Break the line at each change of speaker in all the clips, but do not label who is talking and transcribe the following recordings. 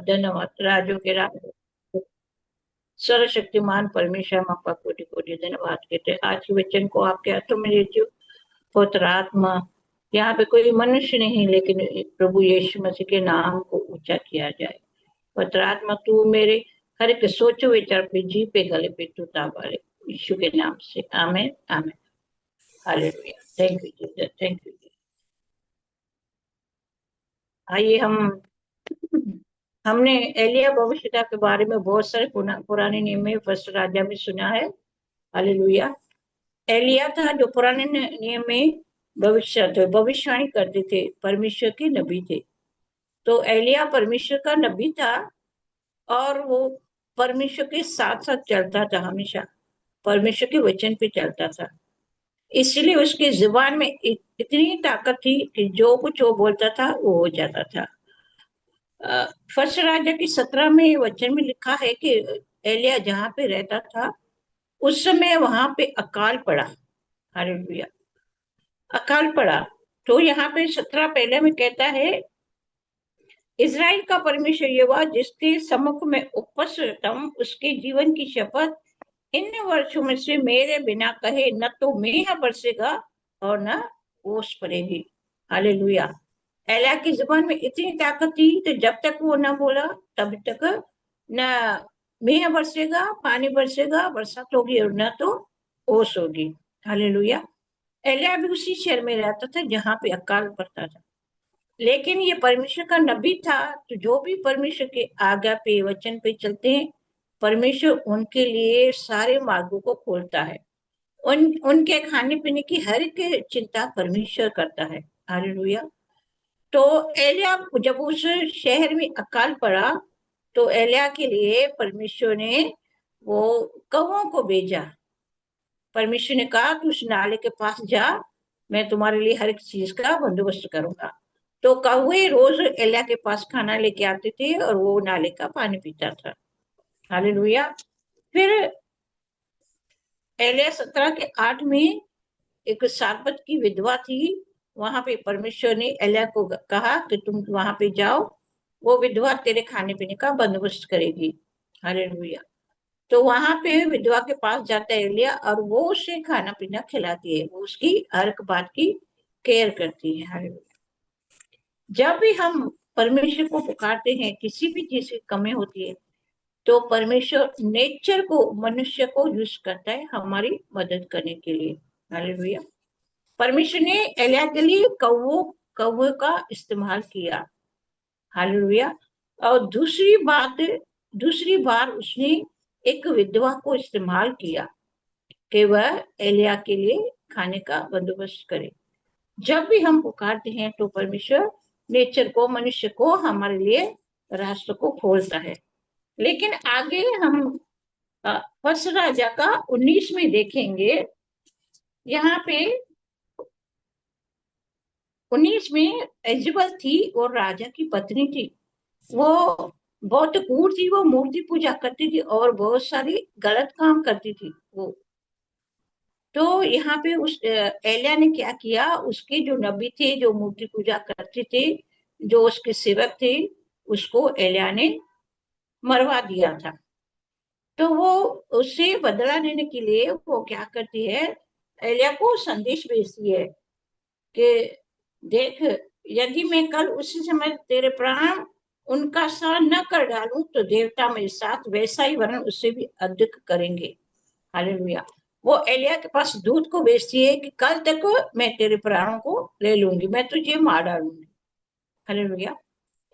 धन्यवाद राजू के राज। सर्वशक्तिमान परमेश्वर हम आपका कोटि कोटि धन्यवाद कहते हैं। आज के वचन को आपके हाथों में लेती हूँ। पवित्र आत्मा, यहाँ पे कोई मनुष्य नहीं, लेकिन प्रभु यीशु मसीह के नाम को ऊंचा किया जाए। पवित्र आत्मा, तू मेरे हर एक सोचो विचार पे, जी पे, गले पे तू ताबा ले, यीशु के नाम से, amen amen. Hallelujah. Thank you Jesus, thank you. आइए हमने एलिया भविष्यता के बारे में बहुत सारे पुराने नियम में, फर्स्ट राजा में सुना है। हालेलुया। एलिया था जो पुराने नियम में भविष्यवाणी करते थे, परमेश्वर के नबी थे। तो एलिया परमेश्वर का नबी था और वो परमेश्वर के साथ साथ चलता था, हमेशा परमेश्वर के वचन पे चलता था। इसलिए उसकी जुबान में इतनी ताकत थी कि जो कुछ वो बोलता था वो हो जाता था। फर्स्ट राजा की 17 में वचन में लिखा है कि एलिया जहाँ पे रहता था उस समय वहां पे अकाल पड़ा। हालेलुया। अकाल पड़ा। तो यहाँ पे 17 पहले में कहता है, इज़राइल का परमेश्वर यहोवा जिसके सम्मुख में उपस्थित रहता हूँ, उसके जीवन की शपथ, इन वर्षों में से मेरे बिना कहे न तो मेंह बरसेगा और न ओस पड़ेगी। हालेलुया। एलिया की जुबान में इतनी ताकत थी, तो जब तक वो न बोला तब तक न मेंह बरसेगा, पानी बरसेगा, बरसात होगी, और न तो ओस होगी। हालेलुया। एलिया भी उसी शहर में रहता था जहां पे अकाल पड़ता था, लेकिन ये परमेश्वर का नबी था। तो जो भी परमेश्वर के आज्ञा पे, वचन पे चलते हैं, परमेश्वर उनके लिए सारे मार्गों को खोलता है। उनके खाने पीने की हर एक चिंता परमेश्वर करता है। हालेलुया। तो एलिया, जब उस शहर में अकाल पड़ा, तो एलिया के लिए परमेश्वर ने वो कौवों को भेजा। परमेश्वर ने कहा कि उस नाले के पास जा, मैं तुम्हारे लिए हर एक चीज का बंदोबस्त करूंगा। तो कौवे रोज एलिया के पास खाना लेके आते थे और वो नाले का पानी पीता था। हालेलुया। फिर एलिया 17 के 8 में एक सारपत की विधवा थी। वहां पे परमेश्वर ने एलिया को कहा कि तुम वहां पे जाओ, वो विधवा तेरे खाने पीने का बंदोबस्त करेगी। हालेलुया। तो वहां पे विधवा के पास जाता है एलिया, और वो उसे खाना पीना खिलाती है, वो उसकी हर एक बात की केयर करती है। हालेलुया। जब भी हम परमेश्वर को पुकारते हैं, किसी भी चीज की कमी होती है, तो परमेश्वर नेचर को, मनुष्य को यूज करता है हमारी मदद करने के लिए। हालेलुया। परमेश्वर ने एलिया के लिए कौवों का इस्तेमाल किया। हालेलुया। और दूसरी बार उसने एक विधवा को इस्तेमाल किया कि वह एलिया के लिए खाने का बंदोबस्त करे। जब भी हम पुकारते हैं तो परमेश्वर नेचर को, मनुष्य को, हमारे लिए रास्ते को खोलता है। लेकिन आगे हम फर्स्ट राजा का 19 में देखेंगे। यहाँ पे 19 में एजबल थी और राजा की पत्नी थी। वो बहुत क्रूर थी, वो मूर्ति पूजा करती थी और बहुत सारी गलत काम करती थी वो। तो यहाँ पे उस एलिया ने क्या किया, उसके जो नबी थे, जो मूर्ति पूजा करते थे, जो उसके सेवक थे, उसको एलिया ने मरवा दिया था। तो वो उससे बदला लेने के लिए वो क्या करती है, एलिया को संदेश भेजती है कि देख, यदि मैं कल उसी समय तेरे प्राण उनका साथ न कर डालूं, तो देवता मेरे साथ वैसा ही वरन उससे भी अधिक करेंगे। हालेलुया। वो एलिया के पास दूत को भेजती है कि कल तक मैं तेरे प्राणों को ले लूंगी, मैं तुझे मार डालूंगी। हालेलुया।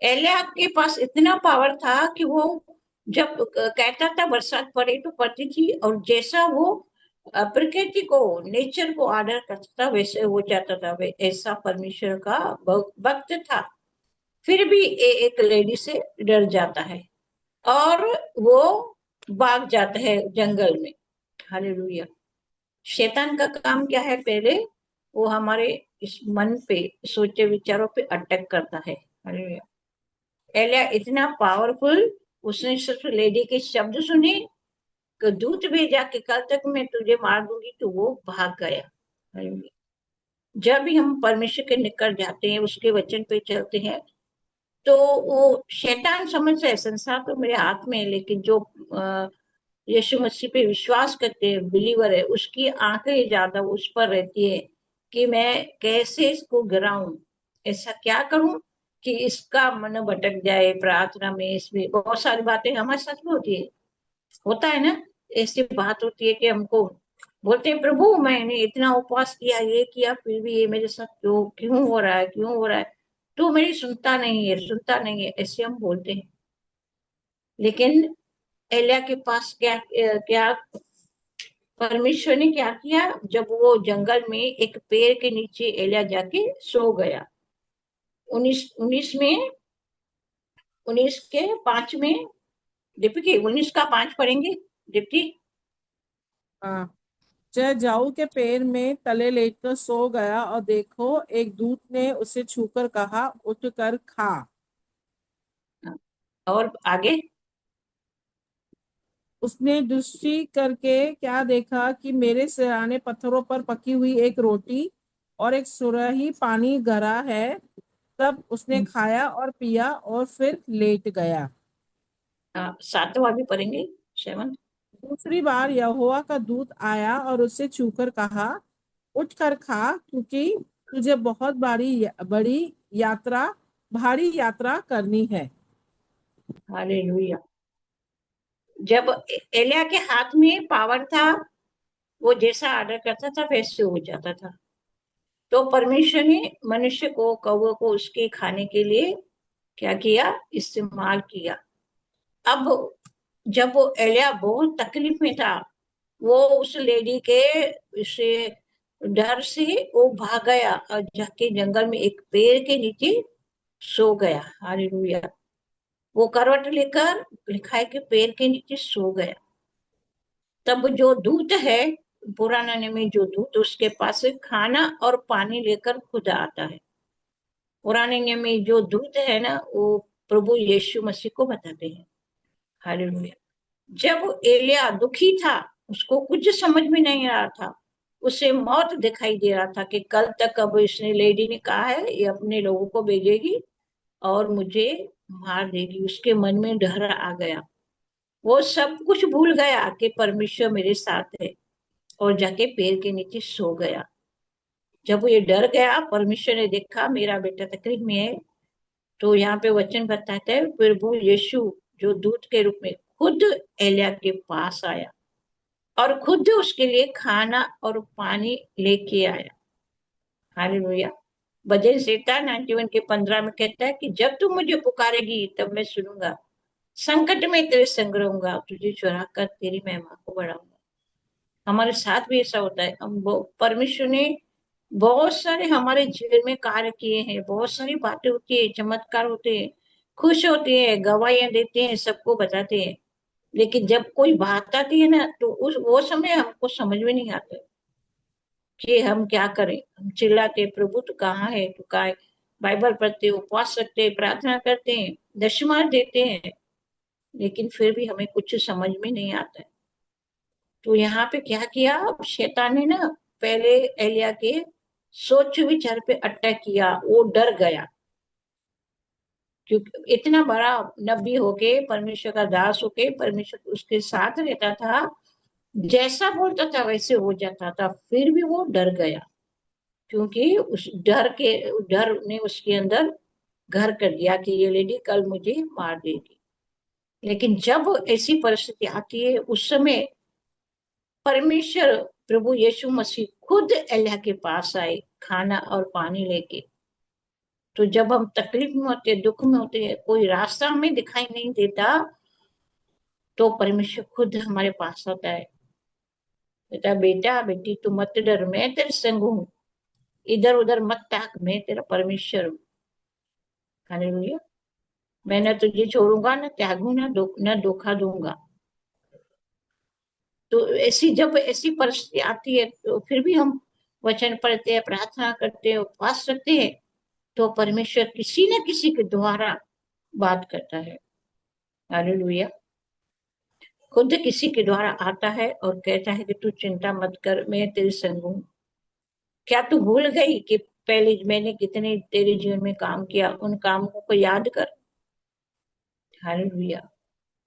एलिया के पास इतना पावर था कि वो जब कहता था बरसात पड़े तो पड़ती थी, और जैसा वो प्रकृति को, नेचर को ऑर्डर करता था वैसे हो जाता था। वे ऐसा परमेश्वर का भक्त था। फिर भी एक लेडी से डर जाता है और वो भाग जाता है जंगल में। हालेलुया। शैतान का काम क्या है, पहले वो हमारे इस मन पे, सोचे विचारों पे अटैक करता है। हालेलुया। एलिया इतना पावरफुल, उसने सिर्फ लेडी के शब्द सुने, दूत भेजा कि कल तक मैं तुझे मार दूंगी, तो वो भाग गया। हालेलुया। जब भी हम परमेश्वर के निकट जाते हैं, उसके वचन पे चलते हैं, तो वो शैतान समझता है संसार तो मेरे हाथ में है, लेकिन जो यीशु मसीह पे विश्वास करते हैं, बिलीवर है, उसकी आंखें ज्यादा उस पर रहती है कि मैं कैसे इसको गिराऊं, ऐसा क्या करूं कि इसका मन भटक जाए प्रार्थना में। इसमें बहुत सारी बातें हमारे साथ में होती है, होता है ना, ऐसी बात होती है कि हमको बोलते हैं प्रभु मैंने इतना उपवास किया, ये किया, फिर भी ये मेरे साथ क्यों क्यों हो रहा है, क्यों हो रहा है, तो मेरी सुनता नहीं है, सुनता नहीं है, ऐसे हम बोलते हैं। लेकिन एलिया के पास क्या क्या परमेश्वर ने क्या किया, जब वो जंगल में एक पेड़ के नीचे एलिया जाके सो गया। 19 में, 19 के 5 में, दीप्ति 19 का 5 पढ़ेंगे दीप्ति।
हाँ। जय जाऊ के पेड़ में तले लेटकर सो गया और देखो एक दूत ने उसे छूकर कहा, उठकर खा।
और आगे,
उसने दृष्टि करके क्या देखा कि मेरे सिरहाने पत्थरों पर पकी हुई एक रोटी और एक सुराही पानी गरा है। तब उसने खाया और पिया और फिर लेट गया।
7वां भी पढ़ेंगे, 7।
दूसरी बार यहोवा का दूत आया और उसे छूकर कहा, उठकर खा, क्योंकि तुझे बहुत बड़ी यात्रा भारी यात्रा करनी है।
हालेलुया। जब एलिया के हाथ में पावर था, वो जैसा ऑर्डर करता था वैसे हो जाता था। तो परमेश्वर ने मनुष्य को, कौवे को उसके खाने के लिए क्या किया, इस्तेमाल किया। अब जब वो एलिया बहुत तकलीफ में था, वो उस लेडी के उसे डर से वो भाग गया और जाके जंगल में एक पेड़ के नीचे सो गया। हालेलुया। वो करवट लेकर, लिखा है कि पेड़ के नीचे सो गया। तब जो दूत है, पुराना में जो दूत, उसके पास से खाना और पानी लेकर खुद आता है। पुराने नियम में जो दूत है ना, वो प्रभु यीशु मसीह को बताते हैं। हालेलुया। जब एलिया दुखी था, उसको कुछ समझ में नहीं आ रहा था, उसे मौत दिखाई दे रहा था कि कल तक, अब इसने लेडी ने कहा है ये अपने लोगों को भेजेगी और मुझे मार देगी, उसके मन में डर आ गया। वो सब कुछ भूल गया कि परमेश्वर मेरे साथ है, और जाके पेड़ के नीचे सो गया। जब ये डर गया, परमेश्वर ने देखा मेरा बेटा तकलीफ में है, तो यहाँ पे वचन बताता है प्रभु यीशु जो दूत के रूप में खुद एलिया के पास आया और खुद उसके लिए खाना और पानी लेके आया। हालेलुया। भजन संहिता 91 के 15 में कहता है कि जब तू मुझे पुकारेगी तब मैं सुनूंगा, संकट में तेरे संग रहूंगा, तुझे चुरा कर तेरी महिमा को बढ़ाऊंगा। हमारे साथ भी ऐसा होता है। हम परमेश्वर ने बहुत सारे हमारे जीवन में कार्य किए हैं, बहुत सारी बातें होती है, चमत्कार होते हैं, खुश होते हैं, गवाहियां देते हैं, सबको बताते हैं। लेकिन जब कोई बात आती है ना, तो उस वो समय हमको समझ में नहीं आता कि हम क्या करें। हम चिल्लाते प्रभु तू कहाँ है, तू कहाँ है, बाइबल पढ़ते, उपवास रखते हैं, प्रार्थना करते हैं, दशमार देते हैं, लेकिन फिर भी हमें कुछ समझ में नहीं आता है। तो यहाँ पे क्या किया, शैतान ने ना पहले एलिया के सोच विचार पे अटैक किया। वो डर गया, क्योंकि इतना बड़ा नबी होके, परमेश्वर का दास होके, परमेश्वर उसके साथ रहता था, जैसा बोलता था वैसे हो जाता था, फिर भी वो डर गया, क्योंकि उस डर ने उसके अंदर घर कर दिया कि ये लेडी कल मुझे मार देगी। लेकिन जब ऐसी परिस्थिति आती है, उस समय परमेश्वर प्रभु यीशु मसीह खुद एलिया के पास आए खाना और पानी लेके। तो जब हम तकलीफ में होते हैं, दुख में होते हैं, कोई रास्ता हमें दिखाई नहीं देता, तो परमेश्वर खुद हमारे पास आता है, बेटा बेटा बेटी तू मत डर, मैं तेरे संग हूँ, इधर उधर मत ताक, मैं तेरा परमेश्वर हूँ। हालेलुया। मैं न तुझे छोड़ूंगा, न त्यागू, न धोखा दूंगा। तो जब ऐसी परिस्थिति आती है, तो फिर भी हम वचन पढ़ते हैं, प्रार्थना करते हैं, उपवास रखते हैं, तो परमेश्वर किसी न किसी के द्वारा बात करता है। हालेलुया। खुद किसी के द्वारा आता है और कहता है कि तू चिंता मत कर, मैं तेरे संग हूँ। क्या तू भूल गई कि पहले मैंने कितने तेरे जीवन में काम किया, उन कामों को याद कर। हालेलुया।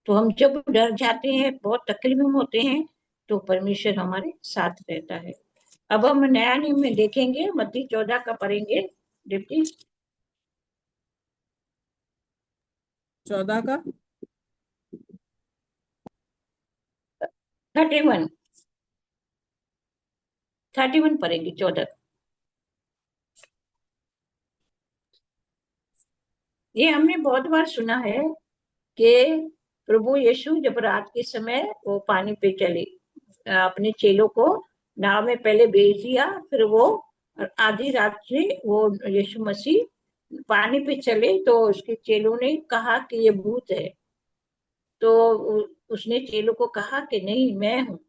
तो हम जब डर जाते हैं, बहुत तकलीफ में होते हैं, तो परमेश्वर हमारे साथ रहता है। अब हम नया नियम में देखेंगे, मत्ती 14 का पढ़ेंगे डिप्टी।
14 का
31 31 पढ़ेंगे 14। ये हमने बहुत बार सुना है कि प्रभु यीशु जब रात के समय वो पानी पे चले, अपने चेलों को नाव में पहले भेज दिया, फिर वो आधी रात से वो यीशु मसीह पानी पे चले, तो उसके चेलों ने कहा कि ये भूत है। तो उसने चेलों को कहा कि नहीं, मैं हूँ।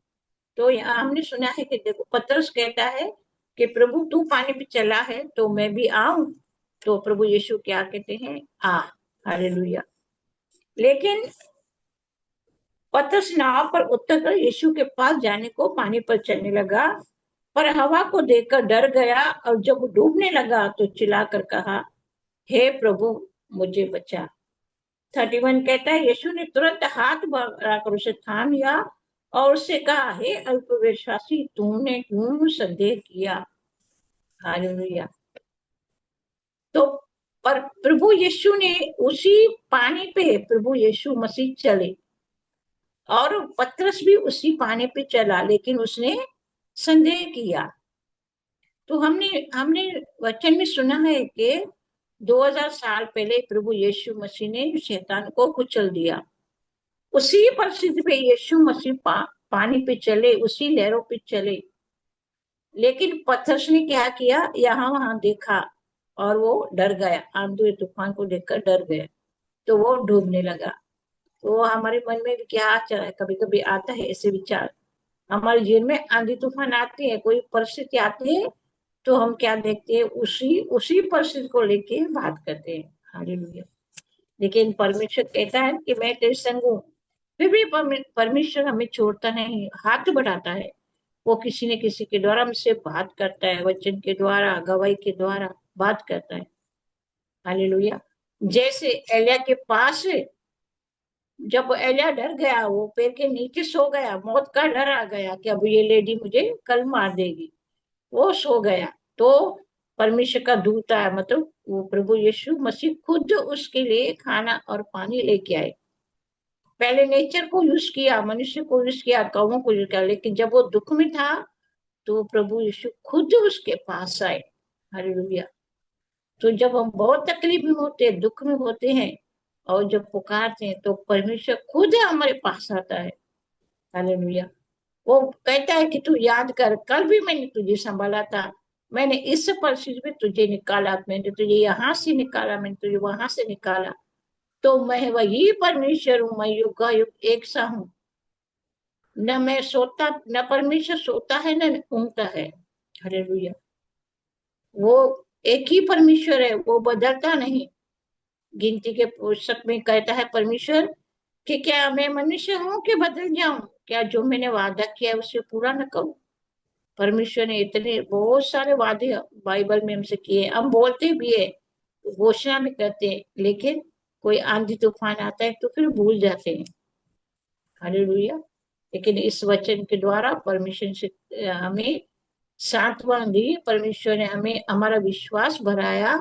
तो यहाँ हमने सुना है कि देखो, पतरस कहता है कि प्रभु तू पानी पे चला है तो मैं भी आऊं। तो प्रभु यीशु क्या कहते हैं, आ। हालेलुया। लेकिन पतरस नाव पर उतरकर यीशु के पास जाने को पानी पर चलने लगा, पर हवा को देखकर डर गया, और जब डूबने लगा तो चिल्लाकर कहा, हे प्रभु मुझे बचा। 31 कहता है, यीशु ने तुरंत हाथ बढ़ाकर उसे थाम लिया और उससे कहा, हे अल्पविश्वासी, तूने क्यों संदेह किया। हालेलुया। तो पर प्रभु यीशु ने उसी पानी पे प्रभु यीशु मसीह चले, और पतरस भी उसी पानी पे चला, लेकिन उसने संदेह किया। तो हमने हमने वचन में सुना है कि 2000 साल पहले प्रभु यीशु मसीह ने शैतान को कुचल दिया। उसी परिस्थिति पे यीशु मसीह पानी पे चले, उसी लहरों पे चले, लेकिन पतरस ने क्या किया, यहाँ वहां देखा और वो डर गया, आंधी तूफान को देखकर डर गया, तो वो डूबने लगा। तो हमारे मन में भी क्या चला है, कभी कभी आता है ऐसे विचार हमारे जीवन में। आंधी तूफान आती है, कोई परिस्थिति आती है, तो हम क्या देखते हैं, उसी उसी परिस्थिति को लेके बात करते हैं। हालेलुया। लेकिन परमेश्वर कहता है कि मैं तेरे संग हूँ। फिर भी परमेश्वर हमें छोड़ता नहीं, हाथ बढ़ाता है। वो किसी न किसी के द्वारा हमसे बात करता है, वचन के द्वारा, गवाही के द्वारा बात करता है। हालेलुया। जैसे एलिया के पास, जब एलिया डर गया, वो पेड़ के नीचे सो गया, मौत का डर आ गया कि अब ये लेडी मुझे कल मार देगी, वो सो गया। तो परमेश्वर का दूत आया, मतलब वो प्रभु यीशु मसीह खुद उसके लिए खाना और पानी लेके आए। पहले नेचर को यूज किया, मनुष्य को यूज किया, कौवों को यूज किया, लेकिन जब वो दुख में था तो प्रभु यीशु खुद उसके पास आए। हालेलुया। तो जब हम बहुत तकलीफ में होते हैं, दुख में होते हैं, और जब पुकारते हैं, तो परमेश्वर खुद हमारे पास आता है। हालेलुया। वो कहता है कि तू याद कर, कल भी मैंने तुझे संभाला था, मैंने इस परिस्थिति में तुझे निकाला, मैंने तुझे यहाँ से निकाला, मैंने तुझे वहां से निकाला। तो मैं वही परमेश्वर हूँ, मैं युगायुग एक सा हूँ। न मैं सोता, न परमेश्वर सोता है, न ऊँगता है। हालेलुया। वो एक ही परमेश्वर है, वो बदलता नहीं। गिनती के पुस्तक में कहता है परमेश्वर कि क्या मैं मनुष्य हूँ कि बदल जाऊं, क्या जो मैंने वादा किया है उसे पूरा न करूं। परमेश्वर ने इतने बहुत सारे वादे बाइबल में हमसे किए, हम बोलते भी है, घोषणा भी करते हैं, लेकिन कोई आंधी तूफान आता है तो फिर भूल जाते हैं। हालेलुया। लेकिन इस वचन के द्वारा परमेश्वर से हमें सांत्वना दी, परमेश्वर ने हमें हमारा विश्वास बढ़ाया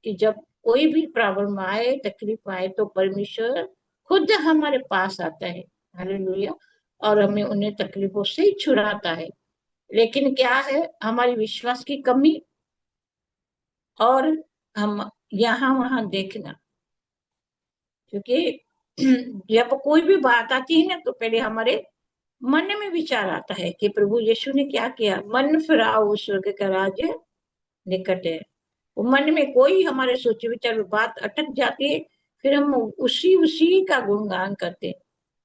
कि जब कोई भी प्रॉब्लम आए, तकलीफ आए, तो परमेश्वर खुद हमारे पास आता है। हालेलुया। और हमें उन्हें तकलीफों से छुड़ाता है। लेकिन क्या है, हमारी विश्वास की कमी, और हम यहाँ वहां देखना। क्योंकि जब कोई भी बात आती है ना, तो पहले हमारे मन में विचार आता है कि प्रभु यीशु ने क्या किया, मन फिराओ स्वर्ग का राज्य निकट है। वो मन में कोई हमारे सोचे विचार में बात अटक जाती है, फिर हम उसी उसी का गुणगान करते हैं।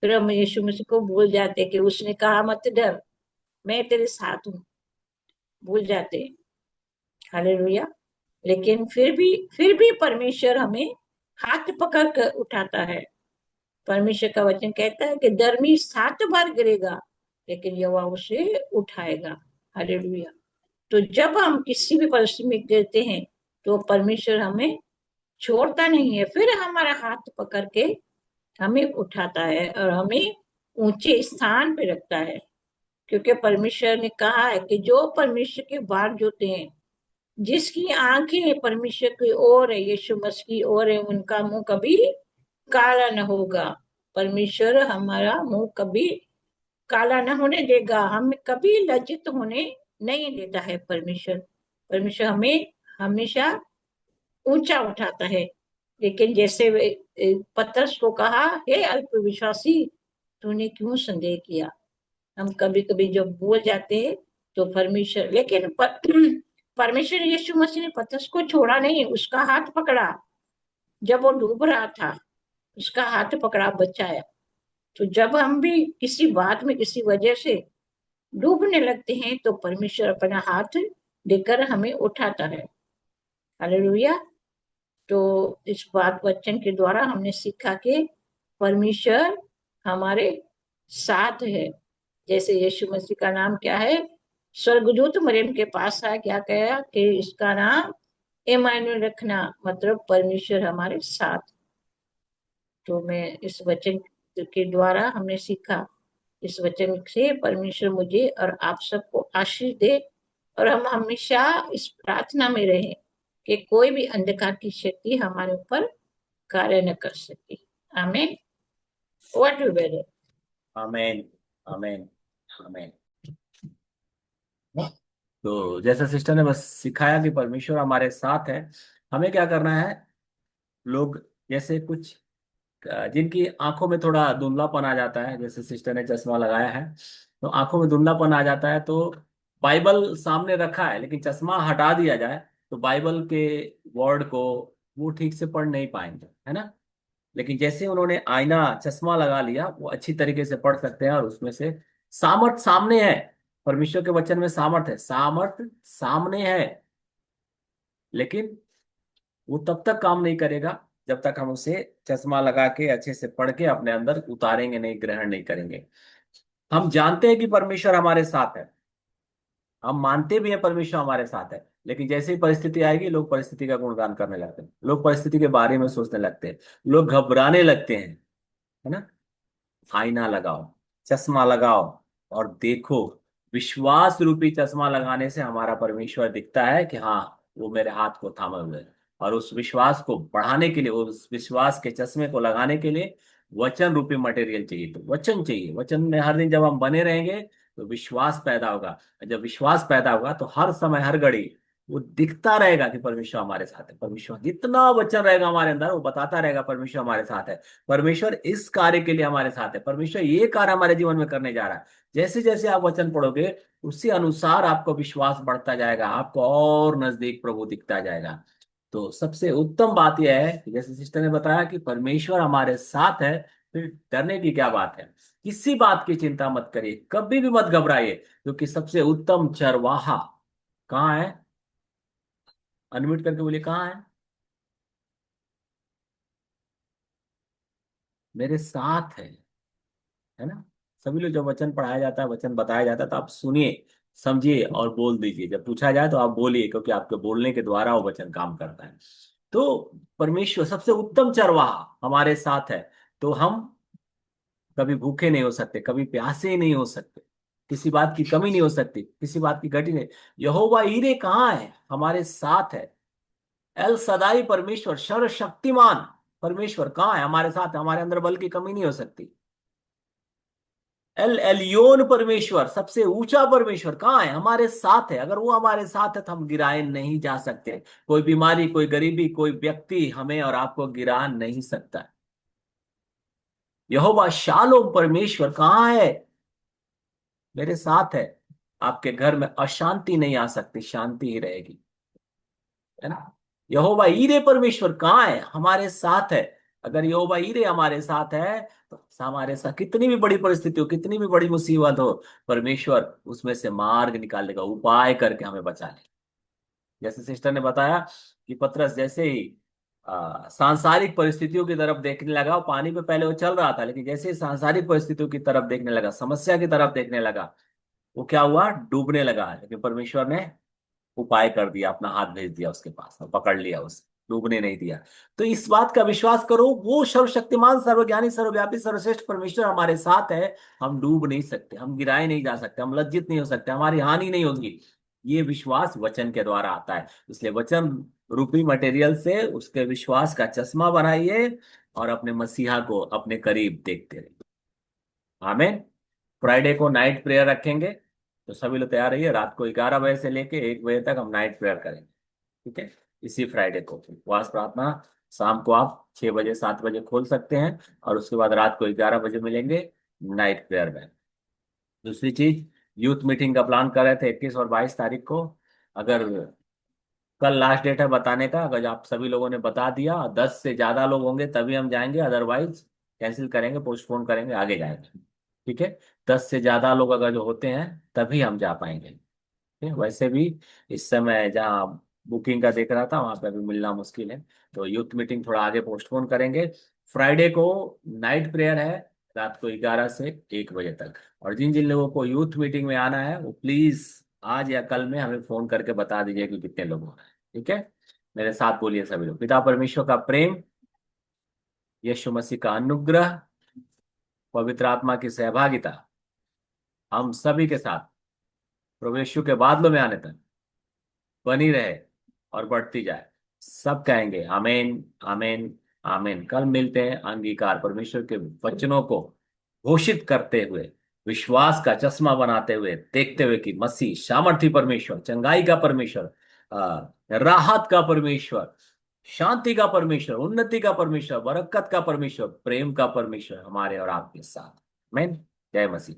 फिर हम यीशु मसीह को भूल जाते हैं कि उसने कहा मत डर, मैं तेरे साथ हूँ, भूल जाते हैं। हालेलुया। लेकिन फिर भी परमेश्वर हमें हाथ पकड़ कर उठाता है। परमेश्वर का वचन कहता है कि धर्मी 7 बार गिरेगा, लेकिन यहोवा उसे उठाएगा। हालेलुया। तो जब हम किसी भी परिस्थिति में गिरते हैं, तो परमेश्वर हमें छोड़ता नहीं है, फिर हमारा हाथ पकड़ के हमें उठाता है और हमें ऊंचे स्थान पे रखता है, क्योंकि परमेश्वर ने कहा है कि जो परमेश्वर के बाट जोते हैं, जिसकी आंखें परमेश्वर की ओर है, यीशु मसीह की ओर है, उनका मुंह कभी काला न होगा। परमेश्वर हमारा मुंह कभी काला न होने देगा, हमें कभी लज्जित होने नहीं देता है। परमेश्वर परमेश्वर हमें हमेशा ऊंचा उठाता है। लेकिन जैसे पतरस को कहा, हे अल्पविश्वासी, तूने क्यों संदेह किया। हम कभी कभी जब बोल जाते हैं तो परमेश्वर, लेकिन परमेश्वर यीशु मसीह ने पतरस को छोड़ा नहीं, उसका हाथ पकड़ा। जब वो डूब रहा था, उसका हाथ पकड़ा, बचाया। तो जब हम भी किसी बात में किसी वजह से डूबने लगते हैं तो परमेश्वर अपना हाथ देकर हमें उठाता है। हालेलुया। तो इस बात वचन के द्वारा हमने सीखा कि परमेश्वर हमारे साथ है। जैसे यीशु मसीह का नाम क्या है, स्वर्गदूत मरियम के पास आया, क्या कहा कि इसका नाम इम्मानुएल रखना, मतलब परमेश्वर हमारे साथ। तो मैं इस वचन के द्वारा हमने सीखा, इस वचन से परमेश्वर मुझे और आप सबको आशीष दे, और हम हमेशा इस प्रार्थना में रहें कि कोई भी अंधकार की शक्ति हमारे ऊपर कार्य न कर सके। Amen. What you brother.
Amen, amen, amen. तो जैसा सिस्टर ने बस सिखाया कि परमेश्वर हमारे साथ है, हमें क्या करना है। लोग जैसे कुछ जिनकी आंखों में थोड़ा धुंधलापन आ जाता है, जैसे सिस्टर ने चश्मा लगाया है, तो आंखों में धुंधलापन आ जाता है, तो बाइबल सामने रखा है लेकिन चश्मा हटा दिया जाए तो बाइबल के वर्ड को वो ठीक से पढ़ नहीं पाएंगे, है ना। लेकिन जैसे उन्होंने आईना चश्मा लगा लिया, वो अच्छी तरीके से पढ़ सकते हैं, और उसमें से सामर्थ सामने है। परमेश्वर के वचन में सामर्थ है, सामर्थ सामने है, लेकिन वो तब तक काम नहीं करेगा जब तक हम उसे चश्मा लगा के अच्छे से पढ़ के अपने अंदर उतारेंगे नहीं, ग्रहण नहीं करेंगे। हम जानते हैं कि परमेश्वर हमारे साथ है, हम मानते भी हैं परमेश्वर हमारे साथ है, लेकिन जैसे ही परिस्थिति आएगी लोग परिस्थिति का गुणगान करने लगते हैं, लोग परिस्थिति के बारे में सोचने लगते हैं, लोग घबराने लगते हैं, है ना। आईना लगाओ, चश्मा लगाओ और देखो। विश्वास रूपी चश्मा लगाने से हमारा परमेश्वर दिखता है कि हाँ, वो मेरे हाथ को थामे हुए है। और उस विश्वास को बढ़ाने के लिए, उस विश्वास के चश्मे को लगाने के लिए वचन रूपी मटेरियल चाहिए। तो वचन चाहिए, वचन में हर दिन जब हम बने रहेंगे तो विश्वास पैदा होगा। जब विश्वास पैदा होगा तो हर समय हर घड़ी वो दिखता रहेगा कि परमेश्वर हमारे साथ है। परमेश्वर जितना वचन रहेगा हमारे अंदर, वो बताता रहेगा परमेश्वर हमारे साथ है, परमेश्वर इस कार्य के लिए हमारे साथ है, परमेश्वर ये कार्य हमारे जीवन में करने जा रहा है। जैसे जैसे आप वचन पढ़ोगे उसी अनुसार आपको विश्वास बढ़ता जाएगा, आपको और नजदीक प्रभु दिखता जाएगा। तो सबसे उत्तम बात यह है कि जैसे सिस्टर ने बताया कि परमेश्वर हमारे साथ है, फिर डरने की क्या बात है। किसी बात की चिंता मत करिए, कभी भी मत घबराइए, क्योंकि सबसे उत्तम चरवाहा कहाँ है। अनम्यूट करके बोलिए, कहाँ है। मेरे साथ है ना। सभी लोग, जब वचन पढ़ाया जाता है, वचन बताया जाता है, तो आप सुनिए, समझिए और बोल दीजिए। जब पूछा जाए तो आप बोलिए, क्योंकि आपके बोलने के द्वारा वो वचन काम करता है। तो परमेश्वर सबसे उत्तम चरवाहा हमारे साथ है, तो हम कभी भूखे नहीं हो सकते, कभी प्यासे नहीं हो सकते, किसी बात की कमी नहीं हो सकती, किसी बात की घटी नहीं। यहोवा ईरे कहाँ है, हमारे साथ है। एल सदाई परमेश्वर, सर्वशक्तिमान परमेश्वर कहाँ है, हमारे साथ है, हमारे अंदर बल की कमी नहीं हो सकती। एल एलियोन परमेश्वर, सबसे ऊंचा परमेश्वर कहाँ है, हमारे साथ है। अगर वो हमारे साथ है तो हम गिराए नहीं जा सकते। कोई बीमारी, कोई गरीबी, कोई व्यक्ति हमें और आपको गिरा नहीं सकता। यहोवा शालोम परमेश्वर कहाँ है, मेरे साथ है। आपके घर में अशांति नहीं आ सकती, शांति ही रहेगी, है ना। यहोवा ईरे परमेश्वर कहाँ है, हमारे साथ है। अगर यहोवा ईरे हमारे साथ है तो हमारे साथ कितनी भी बड़ी परिस्थिति हो, कितनी भी बड़ी मुसीबत हो, परमेश्वर उसमें से मार्ग निकाल लेगा, उपाय करके हमें बचा लेगा। जैसे सिस्टर ने बताया कि पतरस जैसे ही सांसारिक परिस्थितियों की तरफ देखने लगा, वो पानी पे पहले वो चल रहा था, लेकिन जैसे ही सांसारिक परिस्थितियों की तरफ देखने लगा, समस्या की तरफ देखने लगा, वो क्या हुआ, डूबने लगा। लेकिन परमेश्वर ने उपाय कर दिया, अपना हाथ भेज दिया उसके पास और पकड़ लिया उसे। डूबने नहीं दिया। तो इस बात का विश्वास करो, वो सर्वशक्तिमान, सर्वज्ञानी, सर्वव्यापी, सर्वश्रेष्ठ परमेश्वर हमारे साथ है। हम डूब नहीं सकते, हम गिराए नहीं जा सकते, हम लज्जित नहीं हो सकते, हमारी हानि नहीं होगी। ये विश्वास वचन के द्वारा आता है। इसलिए वचन रूपी मटेरियल से उसके विश्वास का चश्मा बनाइए और अपने मसीहा को अपने करीब देखते रहिए। आमीन। फ्राइडे को नाइट प्रेयर रखेंगे, तो सभी लोग तैयार रहिए। रात को 11 बजे से लेके 1 बजे तक हम नाइट प्रेयर करेंगे, ठीक है। इसी फ्राइडे को उपवास प्रार्थना शाम को आप 6 बजे 7 बजे खोल सकते हैं, और उसके बाद रात को 11 बजे मिलेंगे नाइट प्रेयर में। दूसरी चीज, यूथ मीटिंग का प्लान कर रहे थे 21 और 22 तारीख को। अगर कल लास्ट डेट है बताने का, अगर आप सभी लोगों ने बता दिया, 10 से ज्यादा लोग होंगे तभी हम जाएंगे, अदरवाइज कैंसिल करेंगे, पोस्टपोन करेंगे, आगे जाएंगे, ठीक है। 10 से ज्यादा लोग अगर जो होते हैं तभी हम जा पाएंगे, ठीक है। वैसे भी इस समय जहाँ बुकिंग का देख रहा था वहां पे अभी मिलना मुश्किल है, तो यूथ मीटिंग थोड़ा आगे पोस्टपोन करेंगे। फ्राइडे को नाइट प्रेयर है, रात को 11 से 1 बजे तक। और जिन जिन लोगों को यूथ मीटिंग में आना है वो प्लीज आज या कल में हमें फोन करके बता दीजिए कि कितने लोग हो रहे हैं, ठीक है। मेरे साथ बोलिए सभी लोग। पिता परमेश्वर का प्रेम, यीशु मसीह का अनुग्रह, पवित्र आत्मा की सहभागिता हम सभी के साथ प्रभु यीशु के बादलों में आने तक बनी रहे और बढ़ती जाए। सब कहेंगे आमीन, आमीन, आमीन। कल मिलते हैं अंगीकार परमेश्वर के वचनों को घोषित करते हुए, विश्वास का चश्मा बनाते हुए, देखते हुए कि मसीह सामर्थी परमेश्वर, चंगाई का परमेश्वर, राहत का परमेश्वर, शांति का परमेश्वर, उन्नति का परमेश्वर, बरकत का परमेश्वर, प्रेम का परमेश्वर हमारे और आपके साथ। आमीन। जय मसीह।